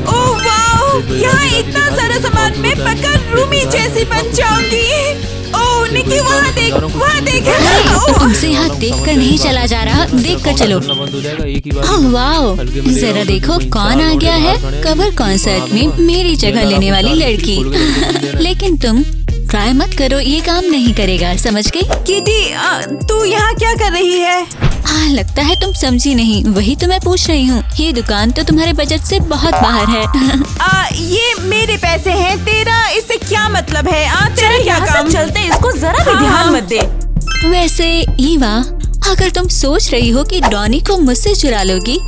ओह वाओ, यहाँ इतना सारा सामान, मैं पक्का रूमी जैसी बन जाऊंगी। ओह निकी, वहाँ देख, वहाँ देख। तुमसे यहाँ देखकर नहीं चला जा रहा, देख कर चलो। ओह वाओ, जरा देखो कौन आ गया है। कवर कॉन्सर्ट में मेरी जगह लेने वाली लड़की। लेकिन तुम ट्राई मत करो, ये काम नहीं करेगा, समझ गई? किटी, तू यहाँ क्या कर रही है? हाँ, लगता है तुम समझी नहीं, वही तो मैं पूछ रही हूँ। ये दुकान तो तुम्हारे बजट से बहुत बाहर है। ये मेरे पैसे हैं, तेरा इससे क्या मतलब है? तेरा क्या काम? चलते, इसको जरा भी ध्यान मत दे। वैसे ईवा, अगर तुम सोच रही हो कि डॉनी को मुझसे चुरा लोगी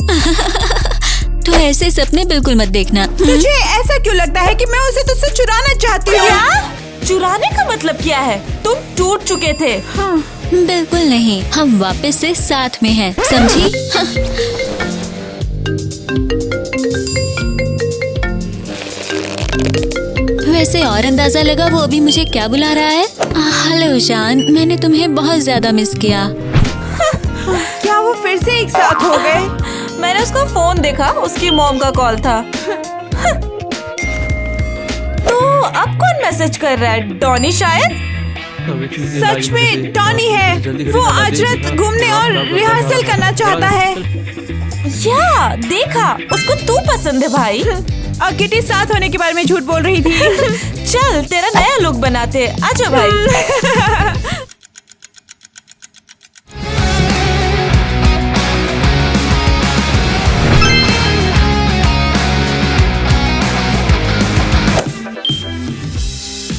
तो ऐसे सपने बिल्कुल मत देखना। तुझे ऐसा क्यों लगता है कि मैं उसे तुझसे चुराना चाहती हूँ? क्या? चुराने का मतलब क्या है? तुम टूट चुके थे। हाँ, बिल्कुल नहीं, हम वापस से साथ में हैं, समझी? हाँ। वैसे और अंदाजा लगा वो अभी मुझे क्या बुला रहा है? हेलो जान, मैंने तुम्हें बहुत ज्यादा मिस किया। क्या वो फिर कैसे एक साथ हो गए? मैंने उसका फोन देखा, उसकी मॉम का कॉल था। तो अब कौन मैसेज कर रहा है? डॉनी शायद? सच में डॉनी है। वो आज रात घूमने और रिहर्सल करना चाहता है। या देखा, उसको तू पसंद है भाई। और किटी साथ होने के बारे में झूठ बोल रही थी। चल तेरा नया लुक बनाते, आजा भाई।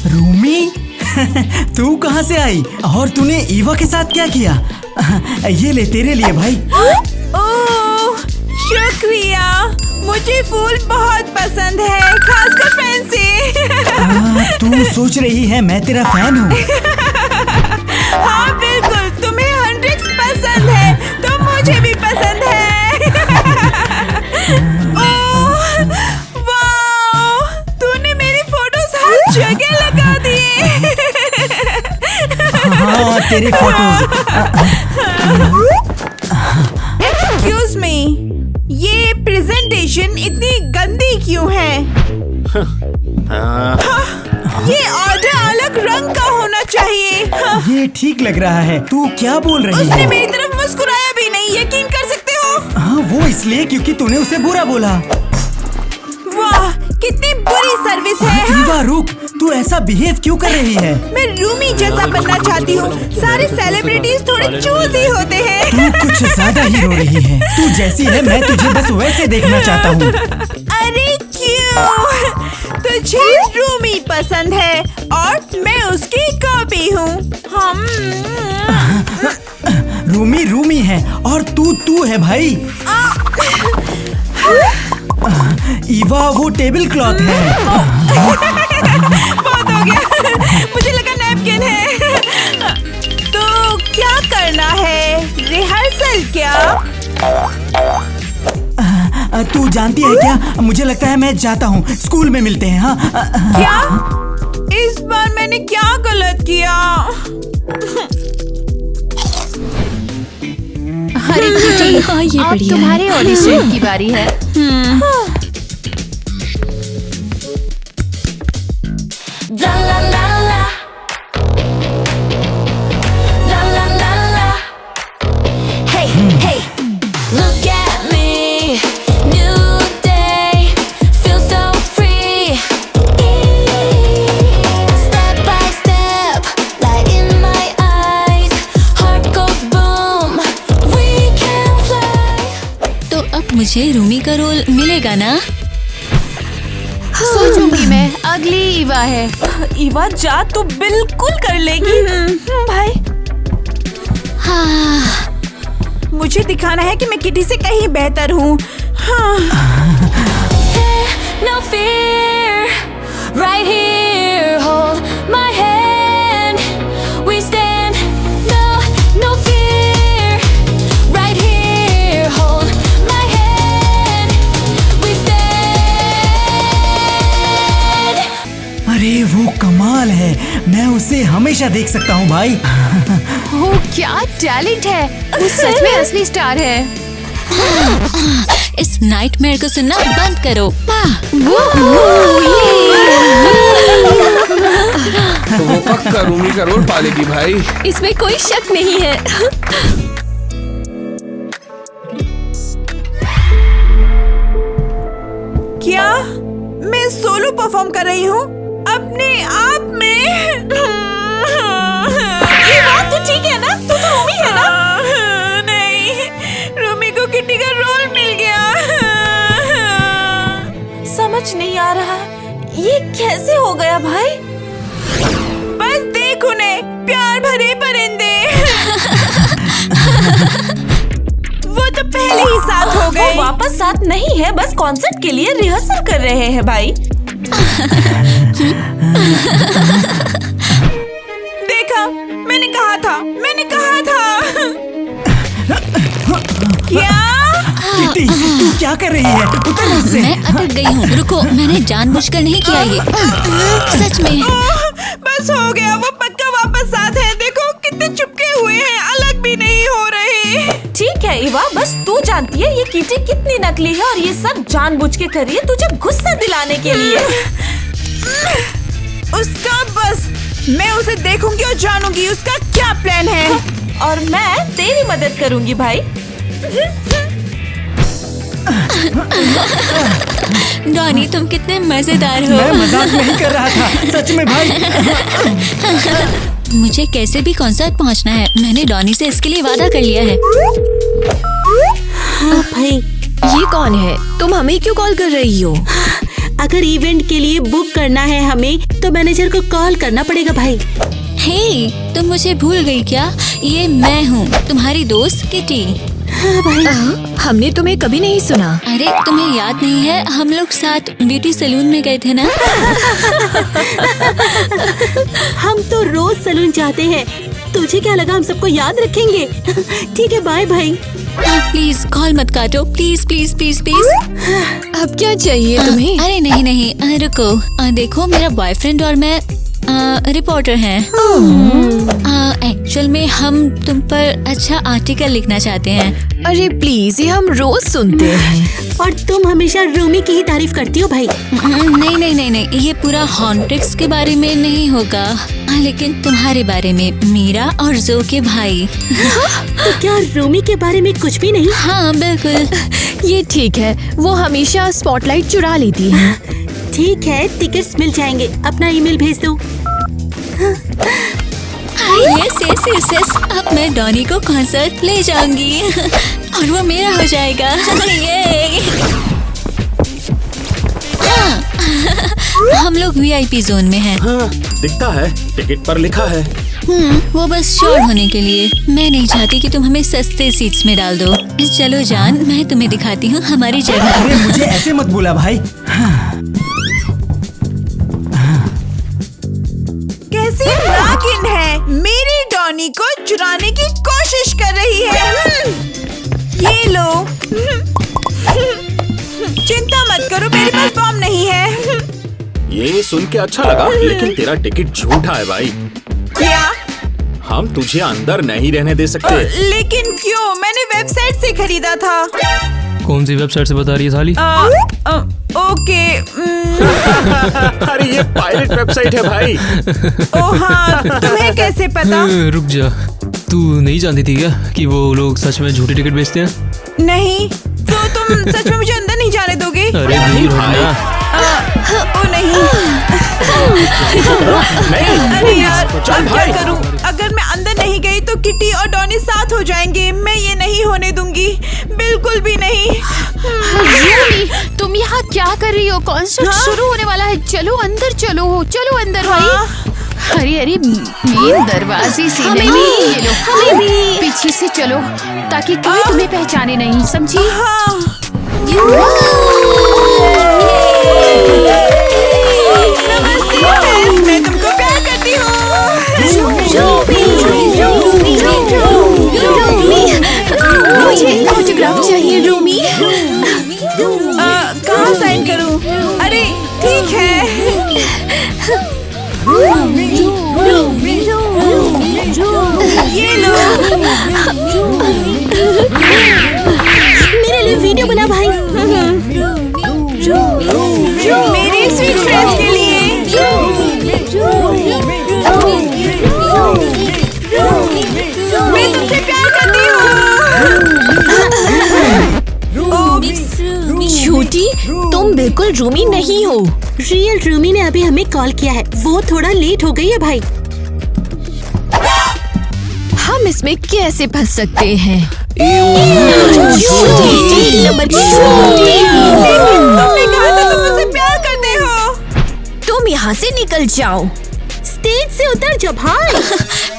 रूमी तू कहाँ से आई और तूने ईवा के साथ क्या किया? ये ले तेरे लिए भाई। ओह शुक्रिया, मुझे फूल बहुत पसंद है, खासकर फैंसी। तू सोच रही है मैं तेरा फैन हूँ? हाँ बिल्कुल, तुम्हें हंड्रेक्स पसंद है तो मुझे भी पसंद है। ओह वाह, तूने मेरी फोटोज हर जगह लगा दिए। हाँ तेरी फोटोज। एक्सक्यूज मी, ये प्रेजेंटेशन इतनी गंदी क्यों है? ये ऑर्डर अलग रंग का होना चाहिए। ये ठीक लग रहा है। तू क्या बोल रही उसने है? मेरी तरफ मुस्कुराया भी नहीं, यकीन कर सकते हो? हाँ वो इसलिए क्योंकि तूने उसे बुरा बोला। वाह कितनी बुरी सर्विस है। ईवा रुक, तू ऐसा बिहेव क्यों कर रही है? मैं रूमी जैसा बनना चाहती हूँ। सारे सेलिब्रिटीज थोड़े चूजी होते हैं। तू कुछ ज्यादा ही रो रही है। तू जैसी है मैं तुझे बस वैसे देखना चाहता हूँ। अरे क्यों? तुझे रूमी पसंद है और मैं उसकी कॉपी हूँ। हम रूमी रूमी है और तू है भाई। ईवा वो टेबल क्लॉथ है। बहुत हो गया, मुझे लगा नैपकिन है। तो क्या करना है? रिहर्सल क्या? तू जानती है क्या, मुझे लगता है मैं जाता हूँ, स्कूल में मिलते हैं। हाँ क्या? इस बार मैंने क्या गलत किया? अरे किटी, हाँ, ये अब बढ़िया तुम्हारे है। ऑडिशन की बारी है। La la la la. La la la la. Hey, hey, look at me. New day, feel so free. Step by step, light in my eyes. Heart goes boom, we can fly. तो अब मुझे रूमी का role मिलेगा ना? सोचूंगी मैं, अगली ईवा है। ईवा जा, तू बिल्कुल कर लेगी। भाई हाँ मुझे दिखाना है कि मैं किटी से कहीं बेहतर हूँ। No fear, right here, hold my hand. We stand, no fear, right here, hold my hand. We stand. अरे वो कमाल है, मैं उसे हमेशा देख सकता हूँ भाई। ओ क्या टैलेंट है, वो सच में असली स्टार है। इस नाइटमेयर को सुनना बंद करो। तो वो पक्का रूमी का रोल पालेगी भाई। इसमें कोई शक नहीं है। क्या मैं सोलो परफॉर्म कर रही हूँ अपने आप में? ये बात तो ठीक है ना? तू तो रूमी है ना? नहीं, रूमी को किटी का रोल मिल गया। समझ नहीं आ रहा ये कैसे हो गया भाई। बस देख उन्हें, प्यार भरे परिंदे। वो तो पहले ही साथ हो गए। वो वापस साथ नहीं है, बस कॉन्सर्ट के लिए रिहर्सल कर रहे हैं भाई। देखा, मैंने कहा था। क्या? किटी तू क्या कर रही है? उतर मुझसे। मैं अटक गई हूँ, रुको, मैंने जानबूझकर नहीं किया ये। सच में। बस हो गया, वो पक्का वापस साथ है। देखो कितने चिपके हुए हैं, अलग भी नहीं हो रहे। ठीक है ईवा, बस तू जानती है ये कीटी कितनी नकली है और ये सब जानबूझ के कर रही है तुझे गुस्सा दिलाने के लिए। उसका बस मैं उसे देखूंगी और जानूंगी उसका क्या प्लान है और मैं तेरी मदद करूंगी भाई। डॉनी तुम कितने मजेदार हो। मैं मजाक नहीं कर रहा था, सच में भाई। मुझे कैसे भी कॉन्सर्ट पहुंचना है, मैंने डॉनी से इसके लिए वादा कर लिया है। हाँ भाई, ये कौन है? तुम हमें क्यों कॉल कर रही हो? अगर इवेंट के लिए बुक करना है हमें तो मैनेजर को कॉल करना पड़ेगा भाई। हे, तुम मुझे भूल गई क्या? ये मैं हूँ, तुम्हारी दोस्त किटी। हाँ भाई। हमने तुम्हें कभी नहीं सुना। अरे तुम्हें याद नहीं है, हम लोग साथ ब्यूटी सैलून में गए थे ना? हम तो रोज सैलून जाते हैं, तुझे क्या लगा हम सबको याद रखेंगे? ठीक है, बाय भाई। प्लीज कॉल मत काटो, प्लीज प्लीज प्लीज प्लीज। अब क्या चाहिए तुम्हें? अरे नहीं नहीं, रुको। देखो मेरा बॉयफ्रेंड और मैं रिपोर्टर हैं। एक्चुअल में हम तुम पर अच्छा आर्टिकल लिखना चाहते हैं। अरे प्लीज, ये हम रोज सुनते हैं। और तुम हमेशा रूमी की ही तारीफ करती हो भाई। नहीं नहीं नहीं नहीं, ये पूरा हॉन्ट्रिक्स के बारे में नहीं होगा, लेकिन तुम्हारे बारे में, मीरा और जो के भाई। तो क्या रूमी के बारे में कुछ भी नहीं? हाँ बिल्कुल। ये ठीक है, वो हमेशा स्पॉटलाइट चुरा लेती है। ठीक है, टिकट्स मिल जाएंगे, अपना ईमेल भेज दो। यस यस यस यस, अब मैं डॉनी को कॉन्सर्ट ले जाऊंगी और वो मेरा हो जाएगा। ये हम लोग VIP जोन में हैं। हाँ, दिखता है, टिकट पर लिखा है। वो बस श्योर होने के लिए। मैं नहीं चाहती कि तुम हमें सस्ते सीट्स में डाल दो। चलो जान, मैं तुम्हें दिखाती हूँ हमारी जगह। अरे मुझे ऐसे मत बोला भाई। कैसी नागिन है, मेरी डॉनी को चुराने की कोशिश कर रही है। ये लो। चिंता मत करो, मेरे पास बम नहीं है। ये सुन के अच्छा लगा, लेकिन तेरा टिकट झूठा है भाई। क्या? हम तुझे अंदर नहीं रहने दे सकते। लेकिन क्यों? मैंने वेबसाइट से खरीदा था। कौन सी वेबसाइट से बता रही है साली? ओके। अरे ये पायरेट वेबसाइट है भाई। ओ हाँ, तुम्हें कैसे पता? रुक जा, तू नहीं जानती थी क्या कि वो लोग सच में झूठी टिकट बेचते हैं? नहीं, तो तुम सच में मुझे अंदर नहीं जाने दोगे? अरे दूर हो ना। ओ नहीं। अरे यार, अब क्या करूं? अगर मैं अंदर नहीं गई तो किटी और डॉनी साथ हो जाएंगे। मैं ये नहीं होने दूंगी, बिल्कुल भी नहीं। रूमी, तुम यहाँ क्या कर रही हो? कॉन्सर्ट शुरू होने वाला है, चलो अंदर चलो, चलो अंदर भाई। अरे अरे, मेन दरवाजे से नहीं, ये लो, हमें भी। पीछे से चलो ताकि कोई तुम्हें पहचाने नहीं, समझी? नमस्ते, मैं तुमको प्यार करती हूँ। मुझे ऑटोग्राफ चाहिए रूमी। कहाँ साइन करूँ? अरे ठीक है। ये लो। मेरे लिए वीडियो बना भाई। मेरी स्वीट फ्रेंड्स के लिए। मैं तुमसे प्यार करती हूँ। झूठी, तुम बिल्कुल रूमी नहीं हो। रियल रूमी ने अभी हमें कॉल किया है, वो थोड़ा लेट हो गई है भाई। हम इसमें कैसे फंस सकते हैं? तुमने कहा था तुम मुझसे प्यार करते हो। तुम यहाँ से निकल जाओ। स्टेज से उतर जा भाई।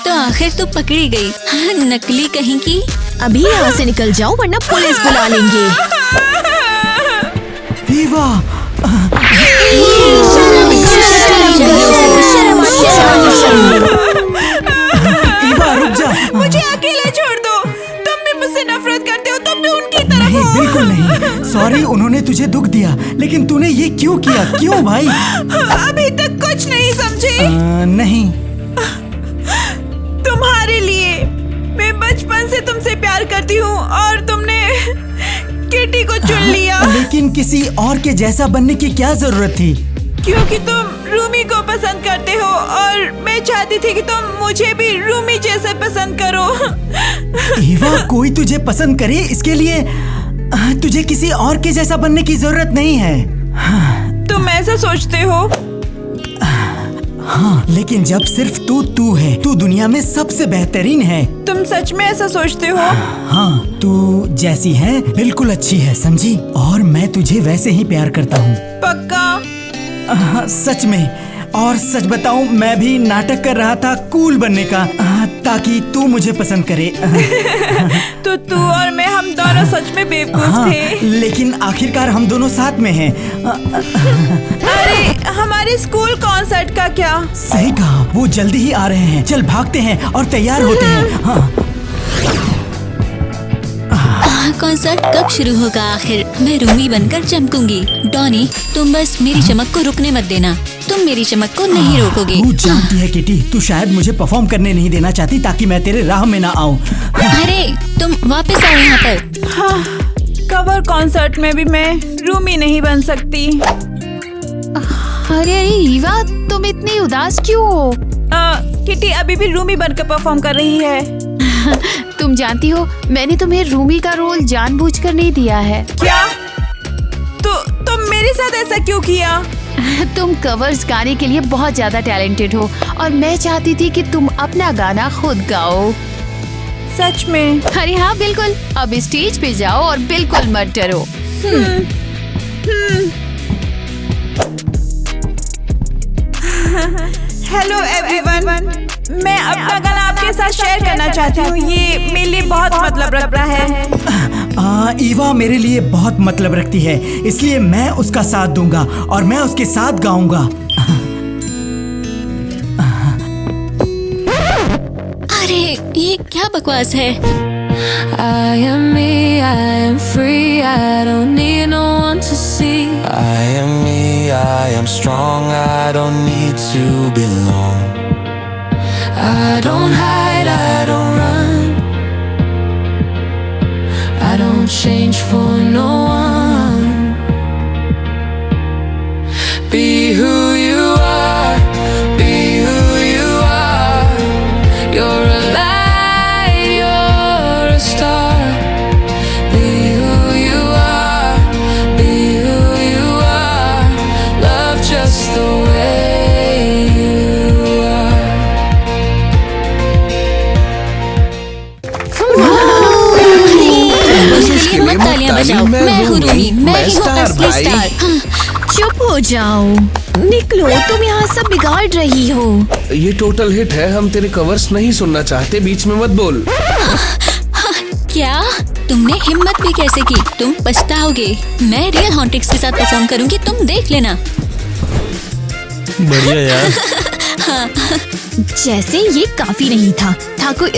तो आखिर तो पकड़ी गई। नकली कहीं की। अभी यहाँ से निकल जाओ वरना पुलिस बुला लेंगे। ईवा, ईवा रुक जा। मुझे अकेला छोड़ दो। तुम भी मुझसे नफरत करते हो, तुम भी उनकी तरफ नहीं, हो। बिल्कुल नहीं। सॉरी, उन्होंने तुझे दुख दिया, लेकिन तूने ये क्यों किया? क्यों भाई? अभी तक कुछ नहीं समझे। नहीं। तुम तुम्हारे लिए। मैं बचपन से तुमसे प्यार करती हूँ और तुमने किटी को चुन लिया। लेकिन किसी और के जैसा बनने की क्या जरूरत थी? क्योंकि तुम रूमी को पसंद करते हो और मैं चाहती थी कि तुम मुझे भी रूमी जैसे पसंद करो। ईवा, कोई तुझे पसंद करे इसके लिए तुझे किसी और के जैसा बनने की जरूरत नहीं है। तुम ऐसा सोचते हो? हाँ, लेकिन जब सिर्फ तू है, तू दुनिया में सबसे बेहतरीन है। तुम सच में ऐसा सोचते हो? हाँ, तू जैसी है बिल्कुल अच्छी है, समझी? और मैं तुझे वैसे ही प्यार करता हूँ। पक्का? हाँ, सच में। और सच बताऊं, मैं भी नाटक कर रहा था कूल बनने का, ताकि तू मुझे पसंद करे। तो तू और मैं, हम दोनों सच में बेवकूफ थे। लेकिन आखिरकार हम दोनों साथ में हैं। अरे, हमारे स्कूल कॉन्सर्ट का क्या? सही कहा, वो जल्दी ही आ रहे हैं। चल भागते हैं और तैयार होते हैं। हाँ। कॉन्सर्ट कब शुरू होगा आखिर? मैं रूमी बनकर चमकूंगी। डॉनी, तुम बस मेरी चमक को रुकने मत देना। तुम मेरी चमक को नहीं रोकोगे। तू जानती है किटी, तू शायद मुझे परफॉर्म करने नहीं देना चाहती ताकि मैं तेरे राह में ना आऊं। अरे, तुम वापस आओ यहाँ पर। हाँ, कवर कॉन्सर्ट में भी मैं रूमी नहीं बन सकती। अरे ईवा, तुम इतनी उदास क्यों हो? किटी अभी भी रूमी बनकर परफॉर्म कर रही है। तुम जानती हो, मैंने तुम्हें रूमी का रोल जानबूझकर नहीं दिया है। क्या? तुम मेरे साथ ऐसा क्यों किया? तुम कवर्स गाने के लिए बहुत ज्यादा टैलेंटेड हो और मैं चाहती थी कि तुम अपना गाना खुद गाओ। सच में? अरे हाँ, बिल्कुल। अब स्टेज पे जाओ और बिल्कुल मत डरो। हेलो एवरीवन, मैं अपना गाना आपके साथ शेयर करना चाहती हूँ। ये मेरे लिए बहुत मतलब रखता है। ईवा मेरे लिए बहुत मतलब रखती है, इसलिए मैं उसका साथ दूंगा और मैं उसके साथ गाऊंगा। अरे, ये क्या बकवास है? I am me, I am free, I don't need no one to see. I am me, I am strong, I don't need to belong. I don't hide, I don't run, I don't change for no one. Be who you are, be who you are. You're a light, you're a star. Be who you are, be who you are. Love just the way you are. मत तालियां बजाओ। मैं हूँ रूमी, मैं ही हूँ असली star. चुप हो जाओ, निकलो, तुम यहाँ सब बिगाड़ रही हो। ये टोटल हिट है, हम तेरे कवर्स नहीं सुनना चाहते, बीच में मत बोल। क्या? तुमने हिम्मत भी कैसे की? तुम पछताओगे। मैं रियल हॉन्टिक्स के साथ परफॉर्म करूंगी, तुम देख लेना। बढ़िया यार। हाँ। जैसे ये काफी नहीं था कोई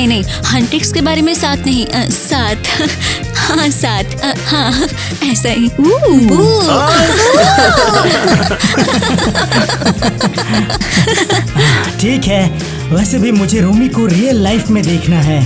नहीं, हंटिक्स के बारे में साथ नहीं, साथ। हाँ, साथ। हाँ, ऐसा ही। ठीक है, वैसे भी मुझे रूमी को रियल लाइफ में देखना है।